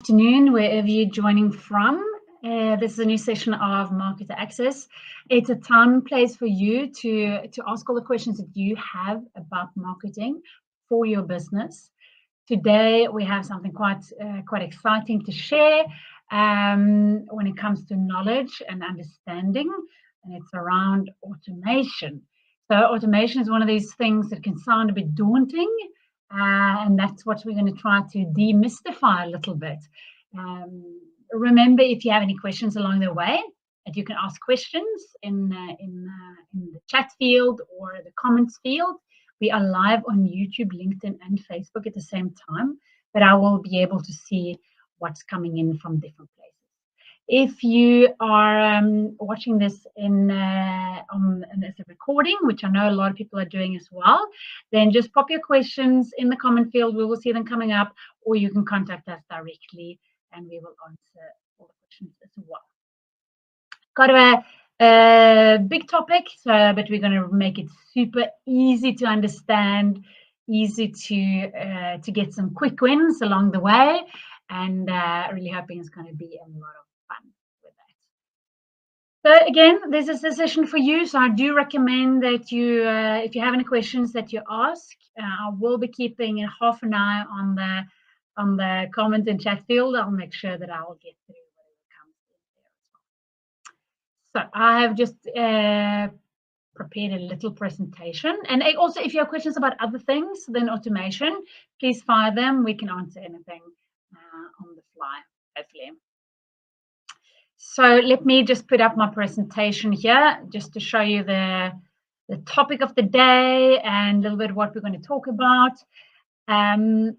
Afternoon, wherever you're joining from. This is a new session of Marketer Access. It's a time and place for you to ask all the questions that you have about marketing for your business. Today, we have something quite exciting to share when it comes to knowledge and understanding, and it's around automation. So, automation is one of these things that can sound a bit daunting, and that's what we're going to try to demystify a little bit. Remember, if you have any questions along the way, that you can ask questions in the chat field or the comments field. We are live on YouTube, LinkedIn, and Facebook at the same time, but I will be able to see what's coming in from different places. If you are watching this as a recording, which I know a lot of people are doing as well, then just pop your questions in the comment field. We will see them coming up, or you can contact us directly, and we will answer all the questions as well. Got a big topic, but we're going to make it super easy to understand, easy to get some quick wins along the way, and really hoping it's going to be a lot of fun with that. So again, this is a session for you. So I do recommend that you, if you have any questions that you ask, I will be keeping half an eye on the comment and chat field. I'll make sure that I will get through whatever comes in there as well. So I have just prepared a little presentation. And also, if you have questions about other things than automation, please fire them. We can answer anything on the fly, hopefully. So let me just put up my presentation here just to show you the topic of the day and a little bit what we're going to talk about. I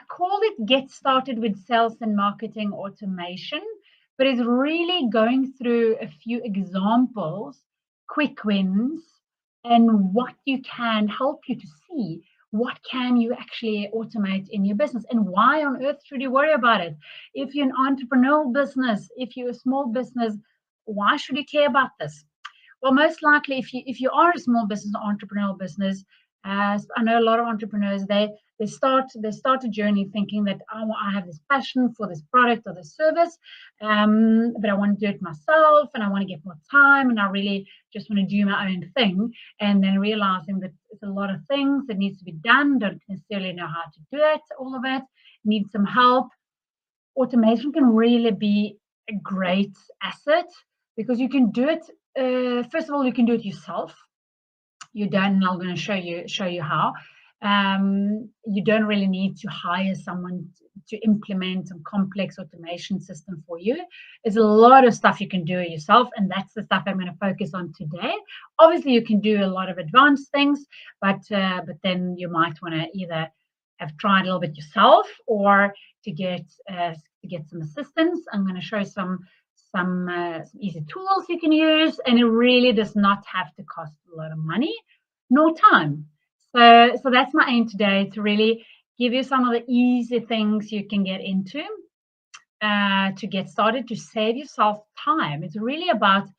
call it Get Started with Sales and Marketing Automation, but it's really going through a few examples, quick wins, and what you can help you to see what can you actually automate in your business and why on earth should you worry about it? If you're an entrepreneurial business, if you're a small business, why should you care about this? Well, most likely, if you are a small business or entrepreneurial business, as I know a lot of entrepreneurs, they start a journey thinking that I have this passion for this product or this service, but I want to do it myself and I want to get more time and I really just want to do my own thing. And then realizing that it's a lot of things that needs to be done, don't necessarily know how to do it, all of it, need some help. Automation can really be a great asset because you can do it. First of all, you can do it yourself. You don't, and I'm going to show you how. You don't really need to hire someone to implement some complex automation system for you. There's a lot of stuff you can do yourself, and that's the stuff I'm going to focus on today. Obviously, you can do a lot of advanced things, but then you might want to either have tried a little bit yourself or to get some assistance. I'm going to show some easy tools you can use, and it really does not have to cost a lot of money nor time. So that's my aim today, to really give you some of the easy things you can get into to get started, to save yourself time. It's really about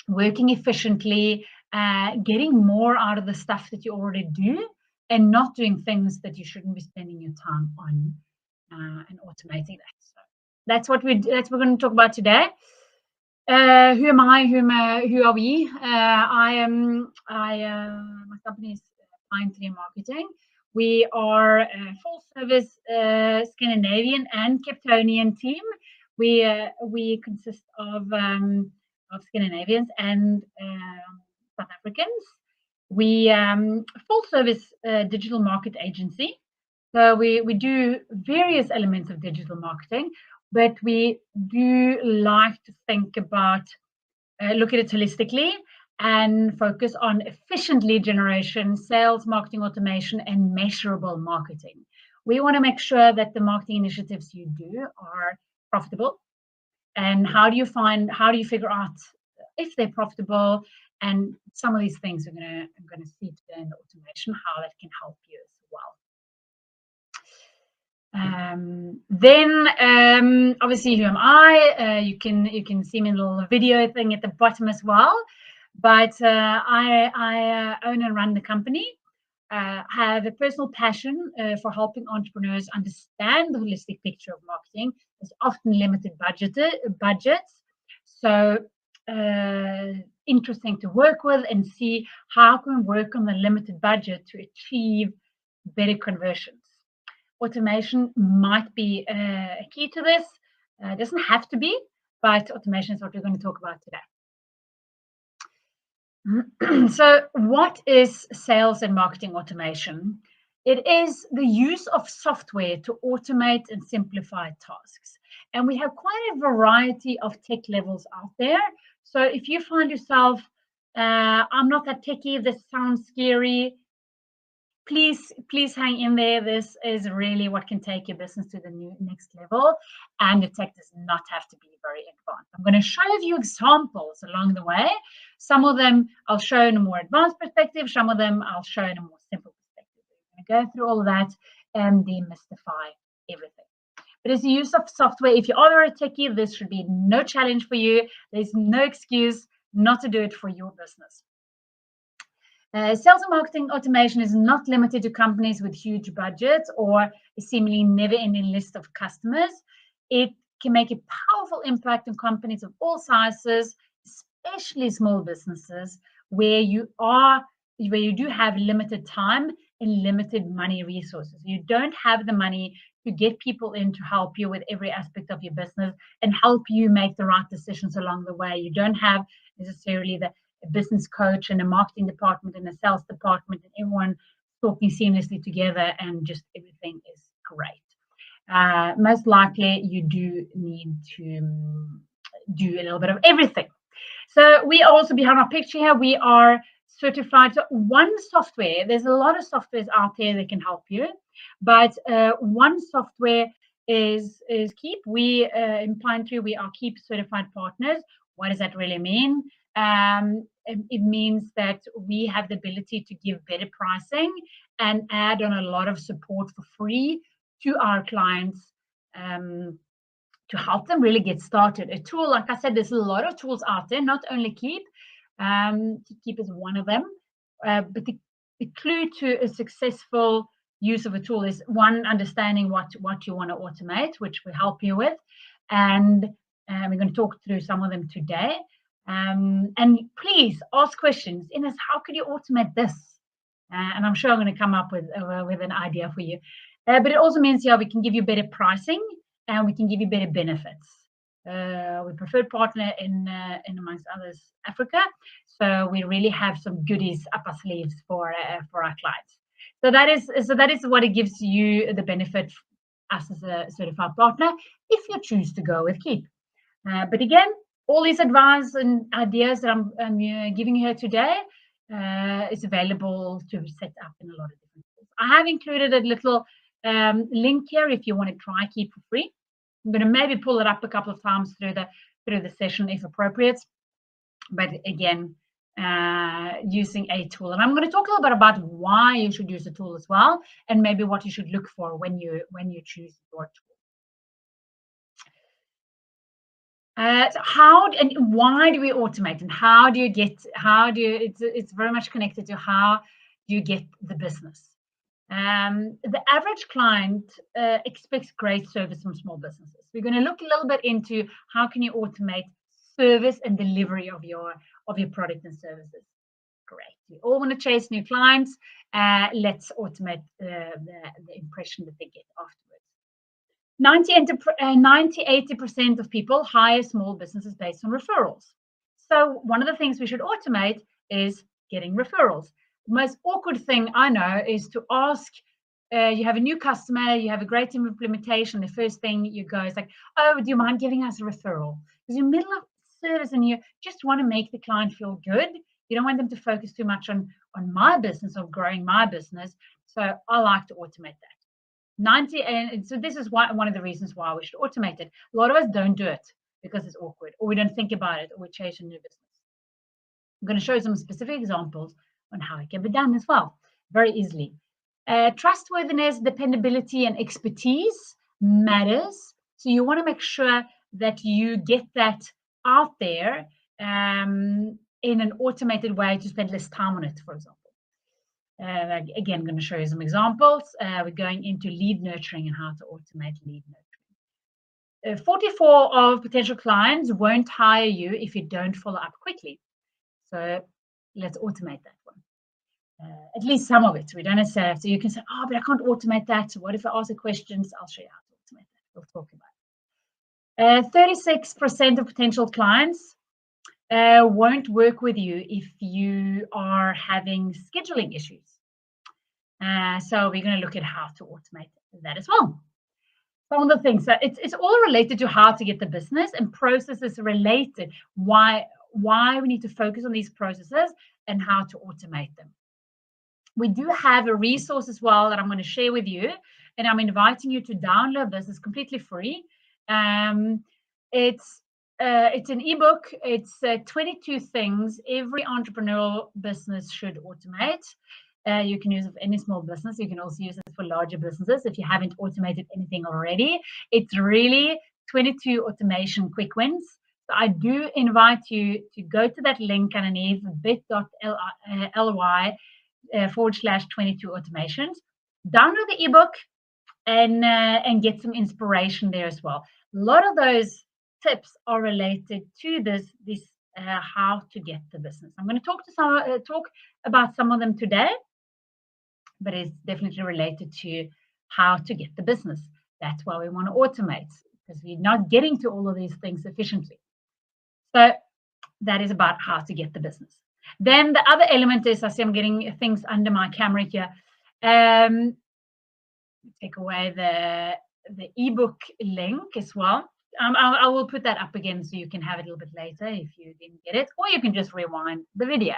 working efficiently, getting more out of the stuff that you already do, and not doing things that you shouldn't be spending your time on, and automating that. So that's what we're going to talk about today. Who am I? Who are we? My company is Pine Marketing. We are a full-service Scandinavian and Capetonian team. We consist of Scandinavians and South Africans. We full-service digital market agency. So we do various elements of digital marketing, but we do like to think about, look at it holistically and focus on efficient lead generation, sales, marketing automation, and measurable marketing. We want to make sure that the marketing initiatives you do are profitable. And how do you figure out if they're profitable? And some of these things I'm going to see today in the automation, how that can help you as well. Then obviously, who am I? You can see me in a little video thing at the bottom as well. But I own and run the company. have a personal passion for helping entrepreneurs understand the holistic picture of marketing. There's often limited budgets, so uh, interesting to work with and see how can we work on the limited budget to achieve better conversions. Automation might be a key to this. It doesn't have to be, but automation is what we're going to talk about today. So, what is sales and marketing automation? It is the use of software to automate and simplify tasks. And we have quite a variety of tech levels out there. So, if you find yourself, I'm not that techie, this sounds scary, please hang in there. This is really what can take your business to the next level, and the tech does not have to be very advanced. I'm going to show you examples along the way. Some of them I'll show in a more advanced perspective, some of them I'll show in a more simple perspective. We're going to go through all of that and demystify everything. But as the use of software, if you are a techie, this should be no challenge for you. There's no excuse not to do it for your business. Sales and marketing automation is not limited to companies with huge budgets or a seemingly never-ending list of customers. It can make a powerful impact on companies of all sizes, especially small businesses where you do have limited time and limited money resources. You don't have the money to get people in to help you with every aspect of your business and help you make the right decisions along the way. You don't have necessarily the business coach and a marketing department and a sales department and everyone talking seamlessly together and just everything is great. Most likely you do need to do a little bit of everything. So we also, behind our picture here, we are certified. So one software, there's a lot of softwares out there that can help you, but one software is Keep. We in Pine3, we are Keep certified partners. What does that really mean? It means that we have the ability to give better pricing and add on a lot of support for free to our clients to help them really get started. A tool, like I said, there's a lot of tools out there, not only Keep. Keep is one of them. But the clue to a successful use of a tool is one, understanding what you want to automate, which we help you with. And we're going to talk through some of them today. And please ask questions. Ines, how could you automate this? And I'm sure I'm going to come up with an idea for you. But it also means, we can give you better pricing and we can give you better benefits. We preferred partner in amongst others, Africa. So we really have some goodies up our sleeves for our clients. So that is what it gives you the benefit, us as a certified partner, if you choose to go with Keep. But again, all these advice and ideas that I'm giving you here today is available to set up in a lot of different tools. I have included a little link here if you want to try Keep for free. I'm going to maybe pull it up a couple of times through the session if appropriate. But again, using a tool, and I'm going to talk a little bit about why you should use a tool as well, and maybe what you should look for when you choose your tool. How and why do we automate, and it's very much connected to how do you get the business. The average client expects great service from small businesses. We're going to look a little bit into how can you automate service and delivery of your product and services. Great. We all want to chase new clients. Let's automate the impression that they get afterwards. 80% of people hire small businesses based on referrals. So one of the things we should automate is getting referrals. The most awkward thing I know is to ask, you have a new customer, you have a great implementation, the first thing you go is like, oh, do you mind giving us a referral? Because you're middle of service and you just want to make the client feel good. You don't want them to focus too much on my business or growing my business. So I like to automate that. And so this is one of the reasons why we should automate it. A lot of us don't do it because it's awkward, or we don't think about it, or we chase a new business. I'm going to show some specific examples on how it can be done as well, very easily. Trustworthiness, dependability, and expertise matters. So you want to make sure that you get that out there in an automated way to spend less time on it, for example. Again, I'm going to show you some examples. We're going into lead nurturing and how to automate lead nurturing. 44 of potential clients won't hire you if you don't follow up quickly. So let's automate that one. At least some of it. We don't have to. So you can say, oh, but I can't automate that. So what if I ask the questions? I'll show you how to automate that. We'll talk about it. 36% of potential clients won't work with you if you are having scheduling issues. So we're going to look at how to automate that as well. Some of the things, so it's all related to how to get the business, and processes related, why we need to focus on these processes and how to automate them. We do have a resource as well that I'm going to share with you, and I'm inviting you to download this. It's completely free. It's an ebook. It's 22 things every entrepreneurial business should automate. You can use it for any small business. You can also use it for larger businesses if you haven't automated anything already. It's really 22 automation quick wins. So I do invite you to go to that link underneath bit.ly /22 automations. Download the ebook and get some inspiration there as well. A lot of those tips are related to this how to get the business. I'm going to talk about some of them today, but it's definitely related to how to get the business. That's why we want to automate, because we're not getting to all of these things efficiently. So that is about how to get the business. Then the other element is, I see I'm getting things under my camera here. Take away the ebook link as well. I will put that up again so you can have it a little bit later if you didn't get it, or you can just rewind the video.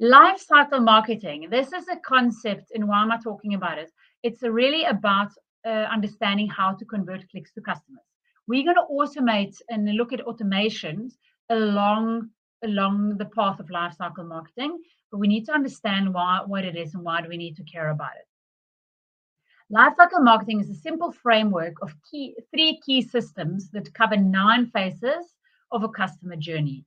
Life cycle marketing. This is a concept, and why am I talking about it? It's really about understanding how to convert clicks to customers. We're going to automate and look at automations along the path of life cycle marketing, but we need to understand what it is and why do we need to care about it. Lifecycle marketing is a simple framework of three key systems that cover 9 phases of a customer journey.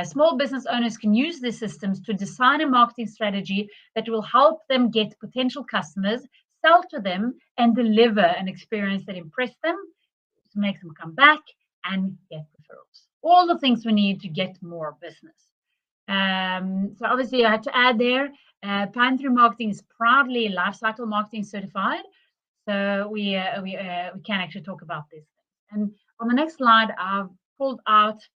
Small business owners can use these systems to design a marketing strategy that will help them get potential customers, sell to them, and deliver an experience that impresses them, to make them come back and get referrals. All the things we need to get more business. So obviously I had to add there, Plan Through Marketing is proudly lifecycle marketing certified. So we can actually talk about this. And on the next slide, I've pulled out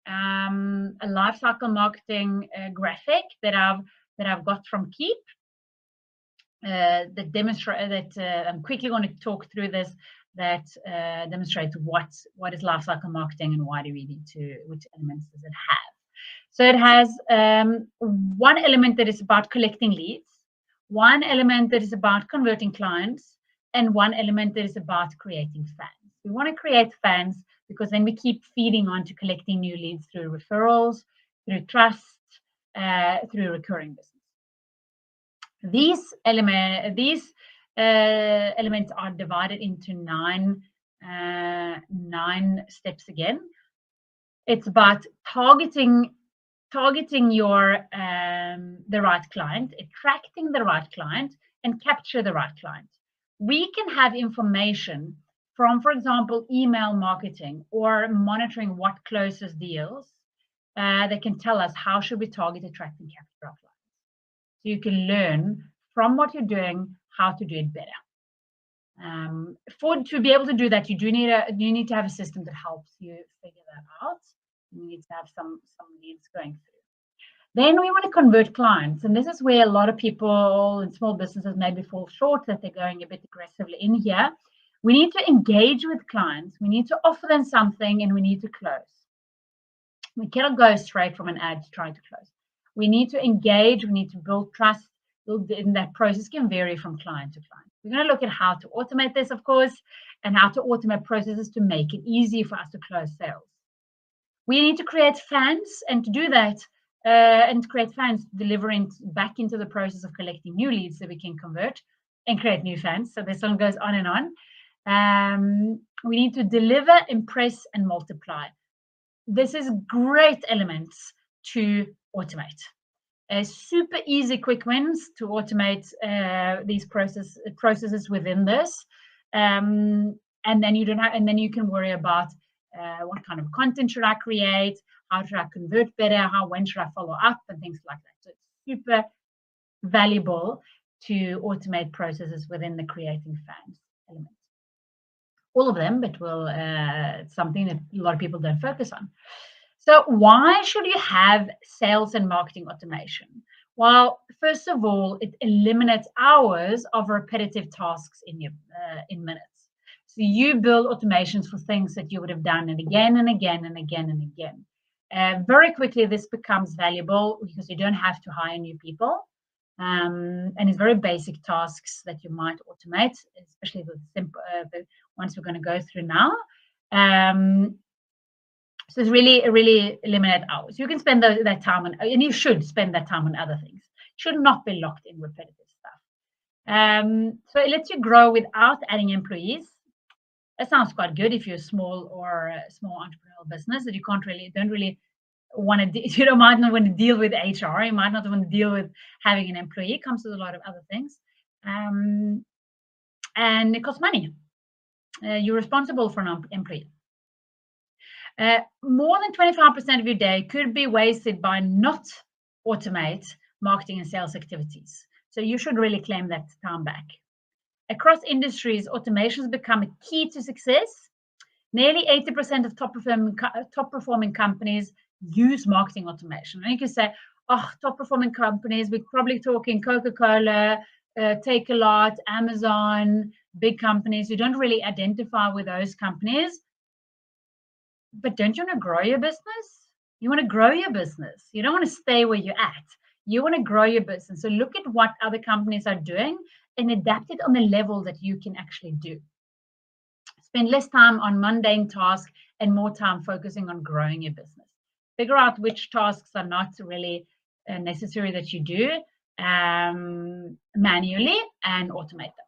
a lifecycle marketing graphic that I've got from Keep. That demonstrate that I'm quickly going to talk through this. That demonstrates what is lifecycle marketing and why do we need to, which elements does it have. So it has one element that is about collecting leads, one element that is about converting clients, and one element that is about creating fans. We want to create fans because then we keep feeding on to collecting new leads through referrals, through trust, through recurring business. These elements are divided into nine steps again. It's about targeting your the right client, attracting the right client, and capture the right client. We can have information from, for example, email marketing or monitoring what closes deals that can tell us how should we target, attract, and capture our clients. So you can learn from what you're doing how to do it better. To be able to do that, you need to have a system that helps you figure that out. You need to have some leads going through. Then we want to convert clients, and this is where a lot of people in small businesses maybe fall short, that they're going a bit aggressively in here. We need to engage with clients. We need to offer them something, and we need to close. We cannot go straight from an ad to try to close. We need to engage. We need to build trust. And that process can vary from client to client. We're going to look at how to automate this, of course, and how to automate processes to make it easy for us to close sales. We need to create fans, and to do that, and to create fans, delivering back into the process of collecting new leads that we can convert and create new fans. So this one goes on and on. We need to deliver, impress, and multiply. This is great elements to automate. Super easy quick wins to automate these processes within this, and then you can worry about what kind of content should I create, how should I convert better, when should I follow up, and things like that. So it's super valuable to automate processes within the creating fans element. All of them, but it's something that a lot of people don't focus on. So why should you have sales and marketing automation? Well, first of all, it eliminates hours of repetitive tasks in minutes. So you build automations for things that you would have done it again and again and again and again. Very quickly, this becomes valuable because you don't have to hire new people. And it's very basic tasks that you might automate, especially the ones we're going to go through now. So it's really eliminate hours. You can spend that time on, and you should spend that time on other things. Should not be locked in repetitive stuff. So it lets you grow without adding employees. That sounds quite good if you're a small entrepreneurial business that you don't really want to. You might not want to deal with HR. You might not want to deal with having an employee. It comes with a lot of other things, and it costs money. You're responsible for an employee. More than 25% of your day could be wasted by not automate marketing and sales activities. So you should really claim that time back. Across industries, automation has become a key to success. Nearly 80% of top performing companies use marketing automation. And you can say, top performing companies, we're probably talking Coca-Cola, Take-A-Lot, Amazon, big companies. You don't really identify with those companies. But don't you want to grow your business? You want to grow your business. You don't want to stay where you're at. You want to grow your business. So look at what other companies are doing and adapt it on the level that you can actually do. Spend less time on mundane tasks and more time focusing on growing your business. Figure out which tasks are not really necessary that you do manually and automate them.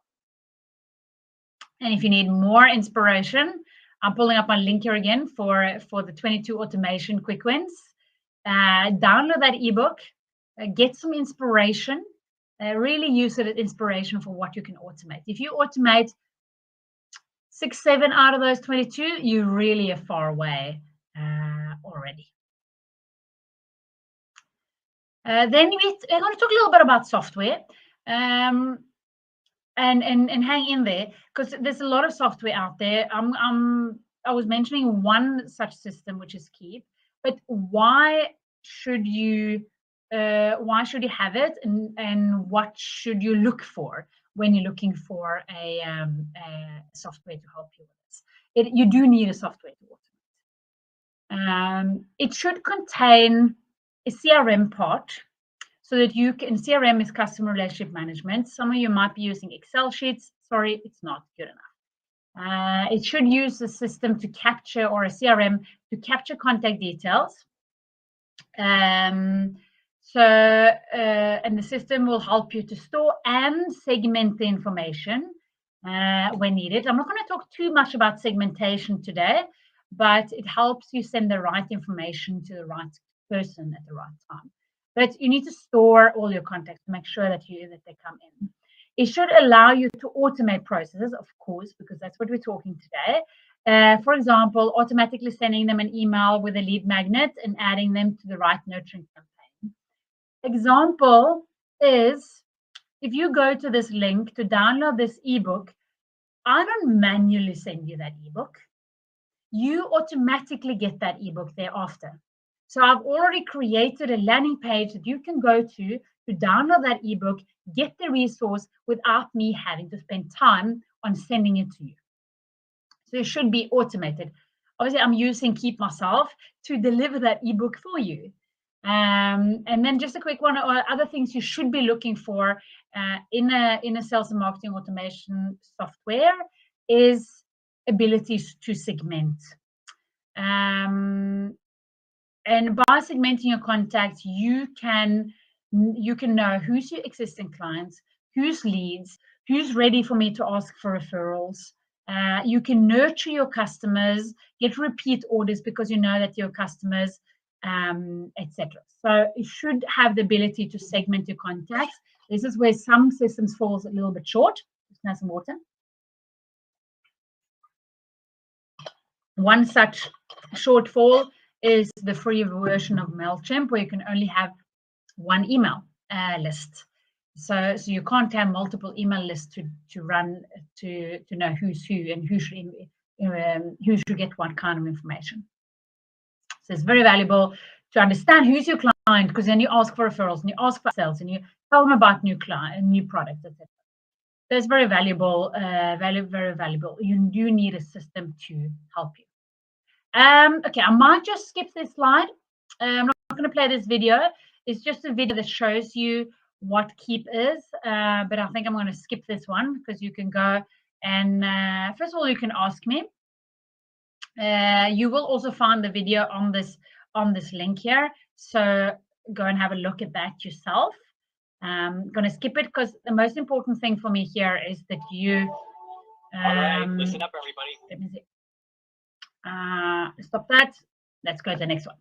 And if you need more inspiration, I'm pulling up my link here again for the 22 automation quick wins. Download that ebook, get some inspiration, really use it as inspiration for what you can automate. If you automate 6, 7 out of those 22, you really are far away already. Then we're going to talk a little bit about software. And hang in there because there's a lot of software out there. I was mentioning one such system, which is Keep, but why should you have it, and what should you look for when you're looking for a software to help you with this? You do need a software to automate. It should contain a CRM part. So that you can, CRM is customer relationship management. Some of you might be using Excel sheets. Sorry, it's not good enough. It should use a system to capture, or a CRM to capture contact details. And the system will help you to store and segment the information when needed. I'm not going to talk too much about segmentation today, but it helps you send the right information to the right person at the right time. But you need to store all your contacts to make sure that they come in. It should allow you to automate processes, of course, because that's what we're talking today. For example, automatically sending them an email with a lead magnet and adding them to the right nurturing campaign. Example is, if you go to this link to download this ebook, I don't manually send you that ebook. You automatically get that ebook thereafter. So I've already created a landing page that you can go to download that ebook, get the resource without me having to spend time on sending it to you. So it should be automated. Obviously, I'm using Keep myself to deliver that ebook for you. And then just a quick one, or other things you should be looking for in a sales and marketing automation software is abilities to segment. And by segmenting your contacts, you can know who's your existing clients, who's leads, who's ready for me to ask for referrals. You can nurture your customers, get repeat orders because you know that your customers etc. So you should have the ability to segment your contacts. This is where some systems falls a little bit short. Just have some water. One such shortfall is the free version of MailChimp, where you can only have one email list. So you can't have multiple email lists to run to know who's who and who should get what kind of information. So it's very valuable to understand who's your client, because then you ask for referrals and you ask for sales and you tell them about new products, etc. So it's very valuable, very valuable. You do need a system to help you. Okay, I might just skip this slide. I'm not going to play this video. It's just a video that shows you what Keep is, but I think I'm going to skip this one because you can go and first of all, you can ask me. You will also find the video on this link here, so go and have a look at that yourself. I'm going to skip it because the most important thing for me here is that you all right, listen up, everybody. Let me see. Stop that. Let's go to the next one.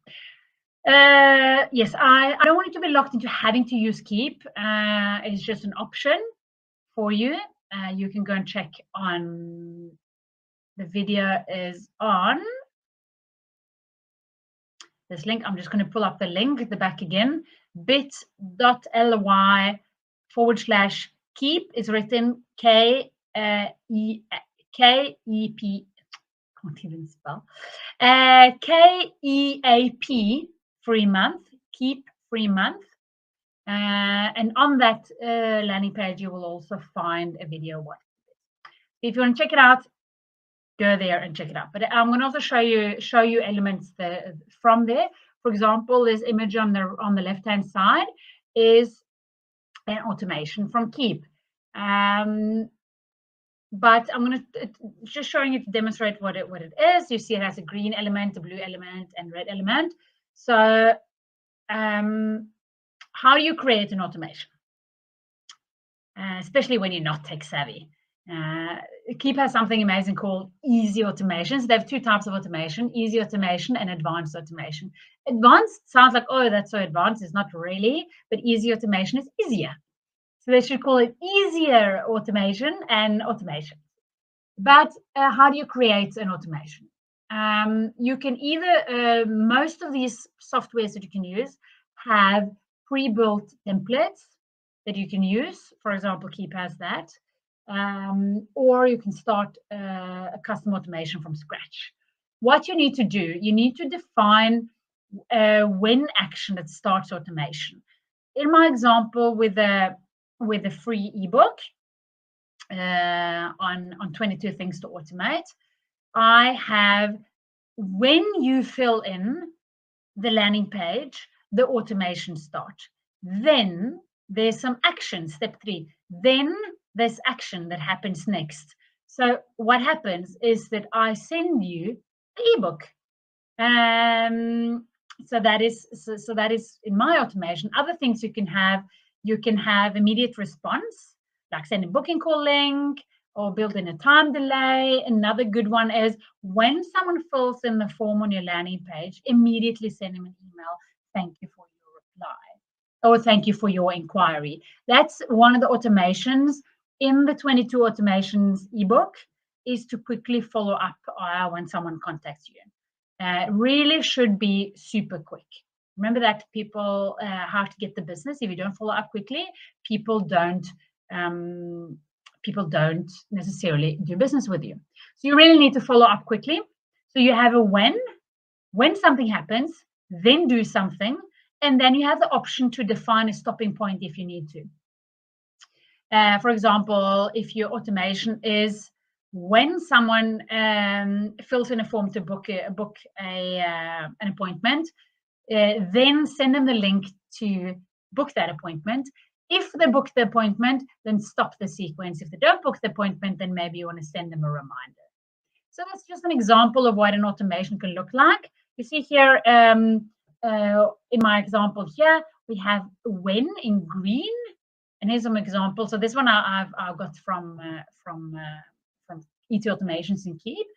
Yes, I don't want you to be locked into having to use Keep. It's just an option for you. You can go and check on the video is on this link. I'm just going to pull up the link at the back again. bit.ly/keep is written K-E-P. Can't even spell. KEAP free month, Keep free month. And on that landing page, you will also find a video. If you want to check it out, go there and check it out. But I'm going to also show you elements from there. For example, this image on the left-hand side is an automation from Keep. But I'm going to just showing you to demonstrate what it is. You see it has a green element, a blue element, and red element. So how do you create an automation? Especially when you're not tech savvy. Keep has something amazing called easy automations. They have two types of automation, easy automation and advanced automation. Advanced sounds like, oh, that's so advanced. It's not really, but easy automation is easier. So they should call it easier automation and automation. But how do you create an automation? You can either, most of these softwares that you can use have pre-built templates that you can use. For example, Keep has that. Or you can start a custom automation from scratch. What you need to do, you need to define when action that starts automation. In my example with a free ebook on 22 things to automate, I have when you fill in the landing page, the automation start. Then there's some action, step 3. Then there's action that happens next. So what happens is that I send you the ebook. So that is in my automation. Other things you can have immediate response, like send a booking call link or build in a time delay. Another good one is when someone fills in the form on your landing page, immediately send them an email. Thank you for your reply, or thank you for your inquiry. That's one of the automations in the 22 automations ebook, is to quickly follow up when someone contacts you. Really should be super quick. Remember that people have to get the business. If you don't follow up quickly, people don't necessarily do business with you. So you really need to follow up quickly. So you have a when something happens, then do something, and then you have the option to define a stopping point if you need to. For example, if your automation is when someone fills in a form to book an appointment, then send them the link to book that appointment. If they book the appointment, then stop the sequence. If they don't book the appointment, then maybe you want to send them a reminder. So that's just an example of what an automation can look like. You see here in my example here, we have when in green, and here's some examples. So this one I've got from ET Automations in Keep.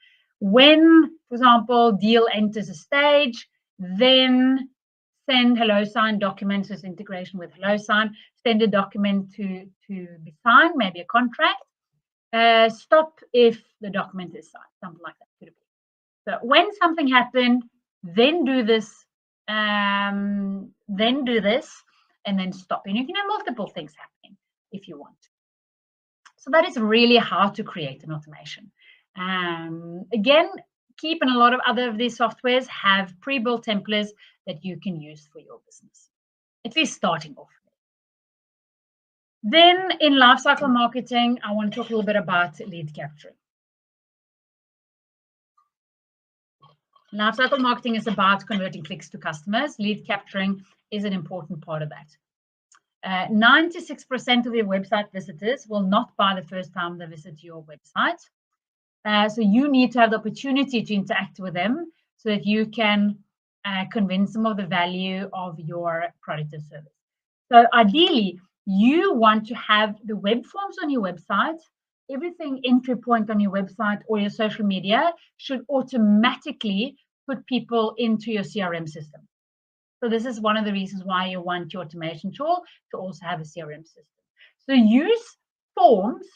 When, for example, deal enters a stage, then send HelloSign documents with integration with HelloSign. Send a document to be signed, maybe a contract. Stop if the document is signed, something like that could be. So when something happened, then do this, and then stop. And you can have multiple things happening if you want. So that is really how to create an automation. Again, Keep and a lot of other of these softwares have pre-built templates that you can use for your business, at least starting off. Then in lifecycle marketing, I want to talk a little bit about lead capturing. Lifecycle marketing is about converting clicks to customers. Lead capturing is an important part of that. 96% of your website visitors will not buy the first time they visit your website. So you need to have the opportunity to interact with them so that you can convince them of the value of your product or service. So ideally, you want to have the web forms on your website, everything entry point on your website or your social media should automatically put people into your CRM system. So this is one of the reasons why you want your automation tool to also have a CRM system. So use forms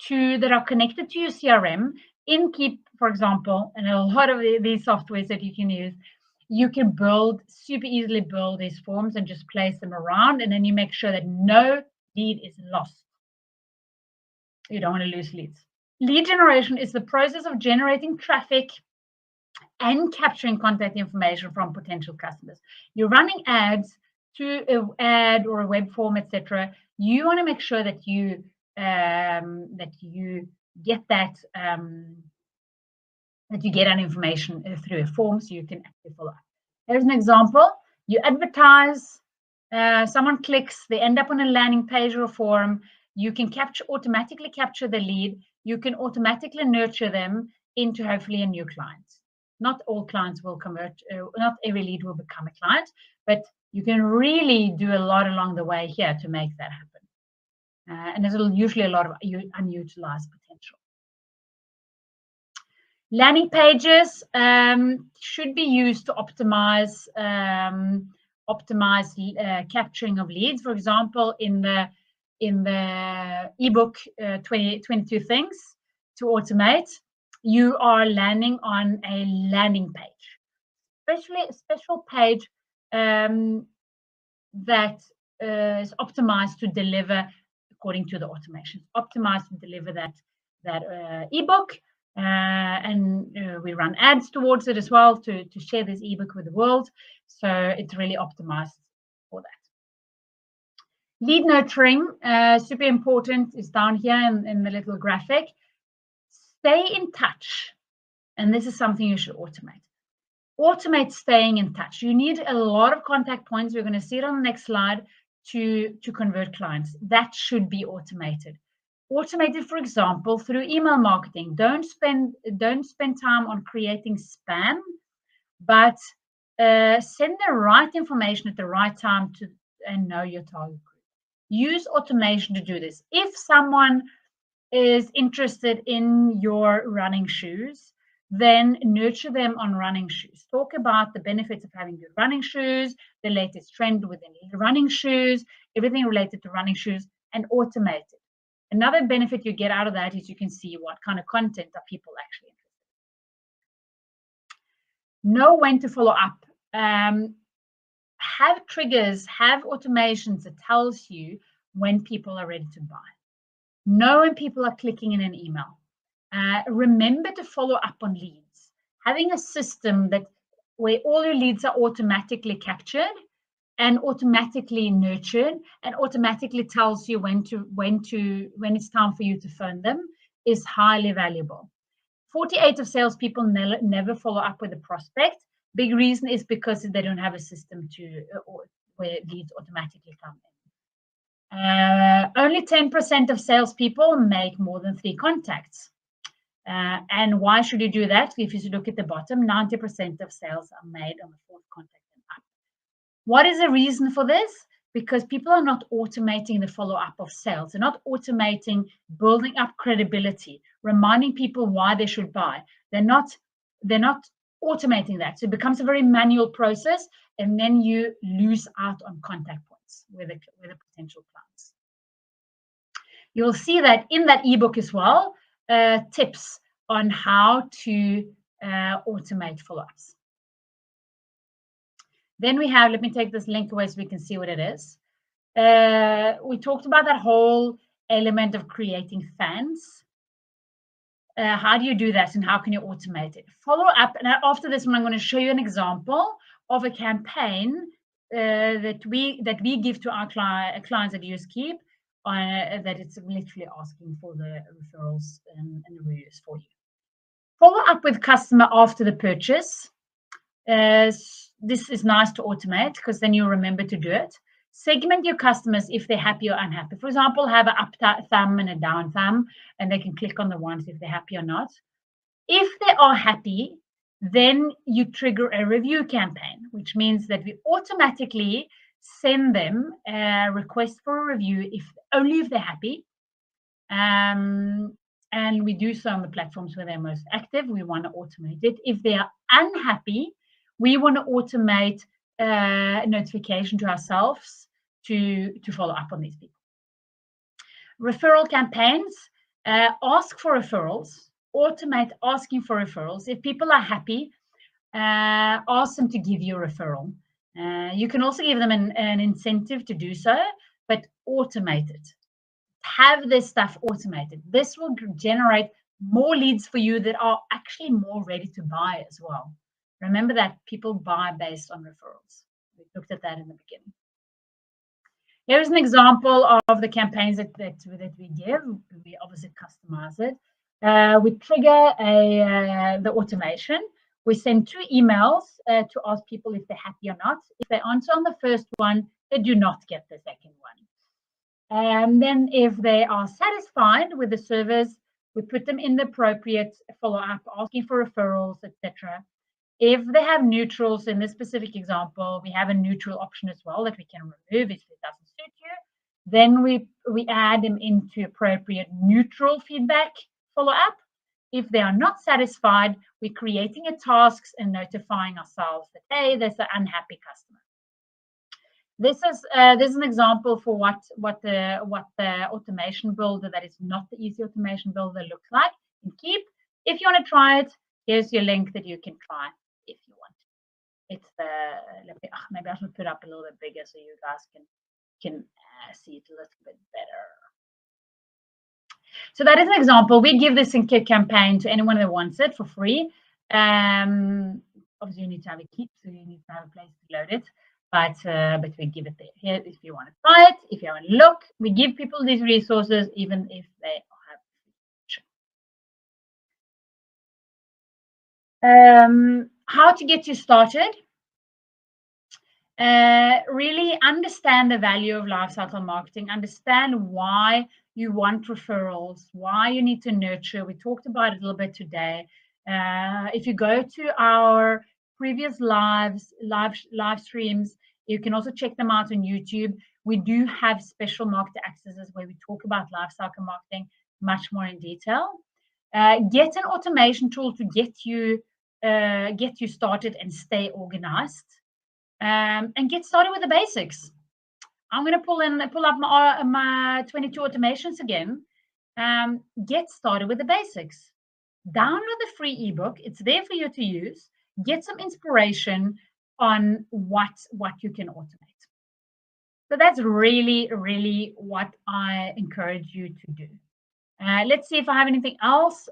that are connected to your CRM in Keep, for example, and a lot of these softwares that you can use. You can super easily build these forms and just place them around, and then you make sure that no lead is lost. You don't want to lose leads. Lead generation is the process of generating traffic and capturing contact information from potential customers. You're running ads to an ad or a web form, etc. You want to make sure that you get that information through a form so you can actually follow up. Here's an example. You advertise, someone clicks, they end up on a landing page or a form. You can automatically capture the lead. You can automatically nurture them into hopefully a new client. Not all clients will convert, not every lead will become a client, but you can really do a lot along the way here to make that happen. And there's usually a lot of unutilized potential. Landing pages should be used to optimize capturing of leads. For example, in the ebook 22 Things to Automate, you are landing on a landing page, especially a special page that is optimized to deliver according to the automation. Optimized to deliver that ebook. And we run ads towards it as well to share this ebook with the world. So it's really optimized for that. Lead nurturing, super important, is down here in the little graphic. Stay in touch. And this is something you should automate. Automate staying in touch. You need a lot of contact points. We're going to see it on the next slide to convert clients. That should be automated. Automated, for example, through email marketing. Don't spend time on creating spam, but send the right information at the right time and know your target group. Use automation to do this. If someone is interested in your running shoes, then nurture them on running shoes. Talk about the benefits of having good running shoes, the latest trend within running shoes, everything related to running shoes, and automate it. Another benefit you get out of that is you can see what kind of content are people actually interested in. Know when to follow up. Have triggers, have automations that tells you when people are ready to buy. Know when people are clicking in an email. Remember to follow up on leads. Having a system where all your leads are automatically captured and automatically nurtured and automatically tells you when it's time for you to phone them is highly valuable. 48% of salespeople never follow up with a prospect. Big reason is because they don't have a system where leads automatically come in. Only 10% of salespeople make more than 3 contacts. And why should you do that? If you look at the bottom, 90% of sales are made on the 4th contact and up. What is the reason for this? Because people are not automating the follow-up of sales. They're not automating building up credibility, reminding people why they should buy. They're not automating that. So it becomes a very manual process, and then you lose out on contact points with the potential clients. You'll see that in that ebook as well, tips on how to automate follow-ups. Then we have, let me take this link away so we can see what it is. We talked about that whole element of creating fans. How do you do that, and how can you automate it? Follow up, and after this one, I'm going to show you an example of a campaign that we give to our clients at UseKeep, that it's literally asking for the referrals and the reviews for you. Follow up with customer after the purchase. This is nice to automate because then you remember to do it. Segment your customers if they're happy or unhappy. For example, have an up thumb and a down thumb, and they can click on the ones if they're happy or not. If they are happy, then you trigger a review campaign, which means that we automatically send them a request for a review only if they're happy. And we do so on the platforms where they're most active. We want to automate it. If they are unhappy, we want to automate notification to ourselves to follow up on these people. Referral campaigns, ask for referrals, automate asking for referrals. If people are happy, ask them to give you a referral. You can also give them an incentive to do so, but automate it. Have this stuff automated. This will generate more leads for you that are actually more ready to buy as well. Remember that people buy based on referrals. We looked at that in the beginning. Here's an example of the campaigns that we give. We obviously customize it. We trigger the automation. We send 2 emails to ask people if they're happy or not. If they answer on the first one, they do not get the second one. And then if they are satisfied with the service, we put them in the appropriate follow-up, asking for referrals, etc. If they have neutrals, in this specific example, we have a neutral option as well that we can remove if it doesn't suit you. Then we add them into appropriate neutral feedback follow-up. If they are not satisfied, we're creating a tasks and notifying ourselves that, hey, there's an unhappy customer. This is an example for what the automation builder that is not the easy automation builder looks like in Keep. If you want to try it, here's your link that you can try if you want. It's maybe I should put it up a little bit bigger so you guys can see it a little bit better. So that is an example. We give this in Keep campaign to anyone that wants it for free. Obviously, you need to have a Keep, so you need to have a place to load it. But we give it there. Here, if you want to try it, if you want to look, we give people these resources, even if they have. How to get you started? Really understand the value of lifecycle marketing. Understand why you want referrals, why you need to nurture. We talked about it a little bit today. If you go to our previous live streams, you can also check them out on YouTube. We do have special market accesses where we talk about lifecycle marketing much more in detail. Get an automation tool to get you started and stay organized. And get started with the basics. I'm going to pull up my 22 automations again. Get started with the basics. Download the free ebook. It's there for you to use. Get some inspiration on what you can automate. So that's really, really what I encourage you to do. Let's see if I have anything else.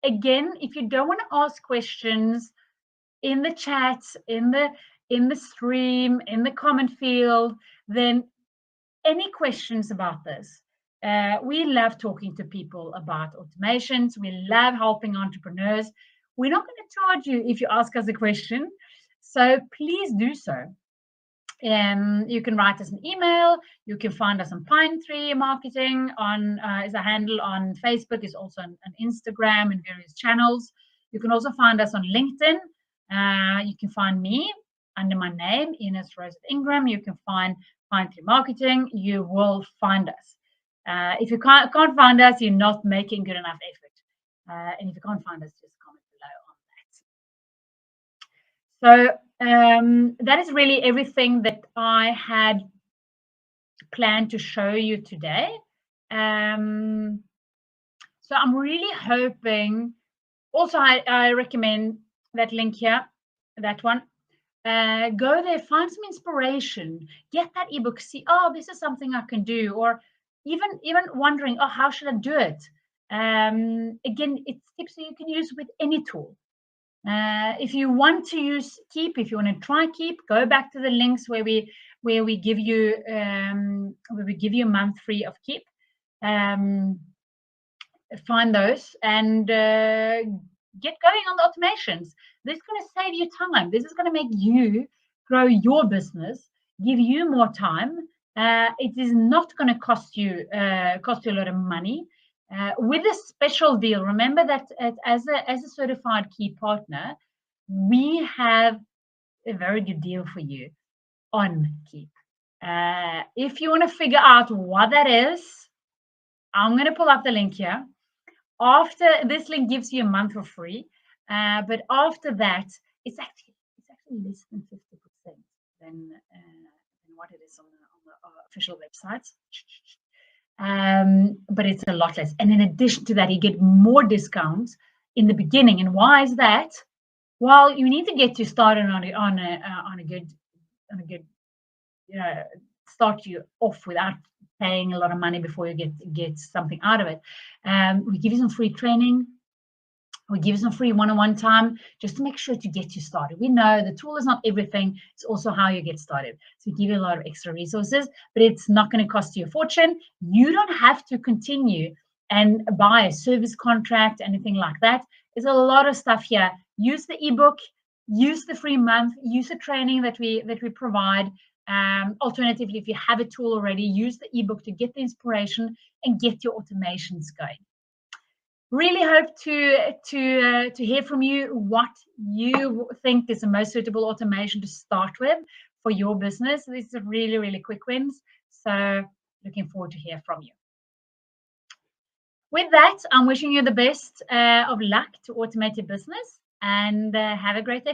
Again, if you don't want to ask questions in the chat, in the stream, in the comment field, then any questions about this? We love talking to people about automations. We love helping entrepreneurs. We're not going to charge you if you ask us a question, so please do so. You can write us an email. You can find us on Pine Tree Marketing is a handle on Facebook, is also on Instagram and various channels. You can also find us on LinkedIn. You can find me under my name, Ines Rosette Ingram. You can find Pine Tree Marketing. You will find us. If you can't find us, you're not making good enough effort. And if you can't find us, just comment below on that. So that is really everything that I had planned to show you today. Um, so I'm really hoping. Also, I recommend that link here, that one. Go there, find some inspiration, get that ebook, see, oh, this is something I can do, or even wondering, oh, how should I do it? Again, it's tips that you can use with any tool. If you want to use Keep, if you want to try Keep, go back to the links where we give you a month free of Keep. Um, Find those and get going on the automations. This is going to save you time. This is going to make you grow your business, give you more time. It is not going to cost you a lot of money. With a special deal, remember that as a certified key partner, we have a very good deal for you on Keep. If you want to figure out what that is, I'm going to pull up the link here. After this link gives you a month for free, but after that, it's actually less than 50% than what it is on the official websites. But it's a lot less. And in addition to that, you get more discounts in the beginning. And why is that? Well, you need to get you started on a good start you off without paying a lot of money before you get something out of it. We give you some free training. We give you some free one-on-one time just to make sure to get you started. We know the tool is not everything. It's also how you get started. So we give you a lot of extra resources, but it's not going to cost you a fortune. You don't have to continue and buy a service contract, anything like that. There's a lot of stuff here. Use the ebook, use the free month, use the training that we provide. Alternatively, if you have a tool already, use the ebook to get the inspiration and get your automations going. Really hope to hear from you what you think is the most suitable automation to start with for your business. These are really quick wins. So looking forward to hear from you. With that, I'm wishing you the best of luck to automate your business and have a great day.